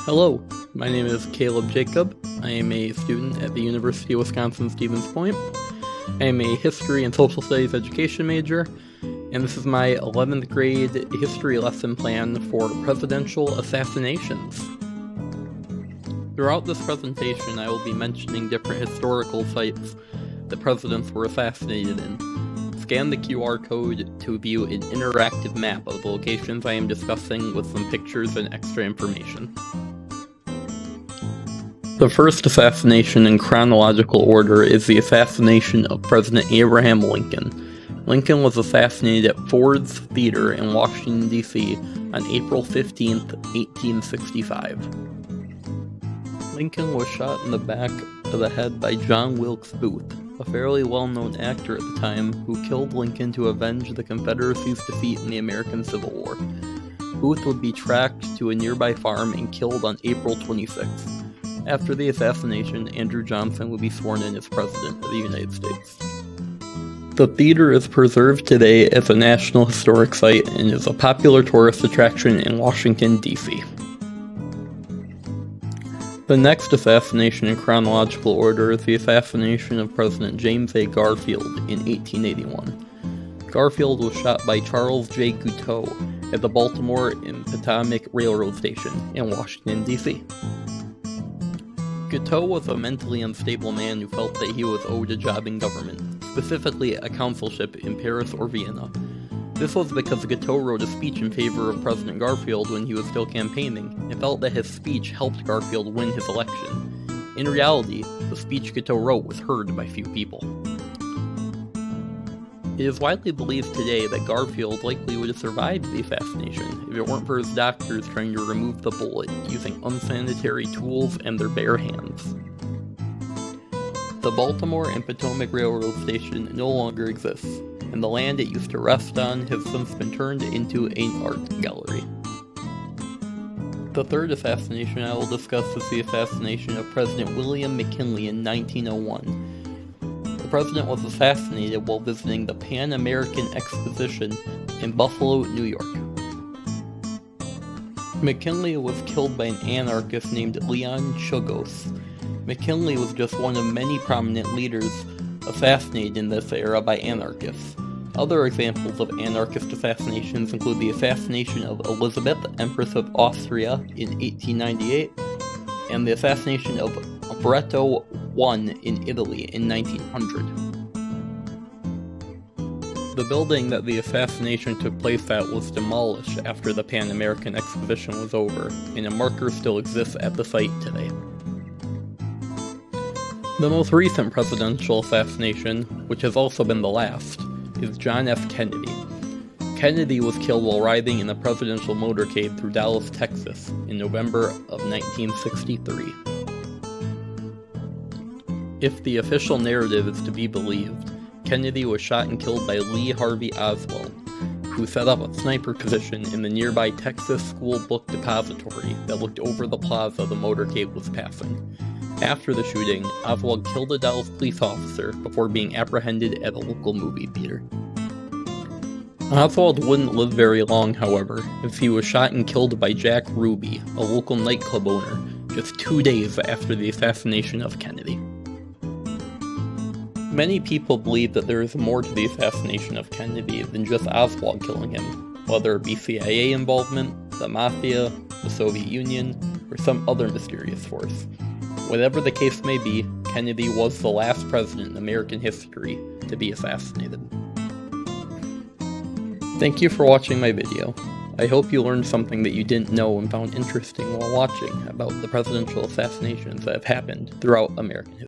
Hello, my name is Caleb Jacob. I am a student at the University of Wisconsin-Stevens Point. I am a history and social studies education major, and this is my 11th grade history lesson plan for presidential assassinations. Throughout this presentation, I will be mentioning different historical sites that presidents were assassinated in. Scan the QR code to view an interactive map of the locations I am discussing with some pictures and extra information. The first assassination in chronological order is the assassination of President Abraham Lincoln. Lincoln was assassinated at Ford's Theater in Washington, D.C. on April 15, 1865. Lincoln was shot in the back of the head by John Wilkes Booth, a fairly well-known actor at the time who killed Lincoln to avenge the Confederacy's defeat in the American Civil War. Booth would be tracked to a nearby farm and killed on April 26th. After the assassination, Andrew Johnson would be sworn in as President of the United States. The theater is preserved today as a National Historic Site and is a popular tourist attraction in Washington, D.C. The next assassination in chronological order is the assassination of President James A. Garfield in 1881. Garfield was shot by Charles J. Guiteau at the Baltimore and Potomac Railroad Station in Washington, D.C. Guiteau was a mentally unstable man who felt that he was owed a job in government, specifically a consulship in Paris or Vienna. This was because Guiteau wrote a speech in favor of President Garfield when he was still campaigning, and felt that his speech helped Garfield win his election. In reality, the speech Guiteau wrote was heard by few people. It is widely believed today that Garfield likely would have survived the assassination if it weren't for his doctors trying to remove the bullet using unsanitary tools and their bare hands. The Baltimore and Potomac Railroad Station no longer exists, and the land it used to rest on has since been turned into an art gallery. The third assassination I will discuss is the assassination of President William McKinley in 1901. The president was assassinated while visiting the Pan American Exposition in Buffalo, New York. McKinley was killed by an anarchist named Leon Czolgosz. McKinley was just one of many prominent leaders assassinated in this era by anarchists. Other examples of anarchist assassinations include the assassination of Elizabeth, Empress of Austria, in 1898, and the assassination of Umberto I in Italy in 1900. The building that the assassination took place at was demolished after the Pan American Exposition was over, and a marker still exists at the site today. The most recent presidential assassination, which has also been the last, is John F. Kennedy. Kennedy was killed while riding in a presidential motorcade through Dallas, Texas, in November of 1963. If the official narrative is to be believed, Kennedy was shot and killed by Lee Harvey Oswald, who set up a sniper position in the nearby Texas School Book Depository that looked over the plaza the motorcade was passing. After the shooting, Oswald killed a Dallas police officer before being apprehended at a local movie theater. Oswald wouldn't live very long, however, as he was shot and killed by Jack Ruby, a local nightclub owner, just 2 days after the assassination of Kennedy. Many people believe that there is more to the assassination of Kennedy than just Oswald killing him, whether it be CIA involvement, the Mafia, the Soviet Union, or some other mysterious force. Whatever the case may be, Kennedy was the last president in American history to be assassinated. Thank you for watching my video. I hope you learned something that you didn't know and found interesting while watching about the presidential assassinations that have happened throughout American history.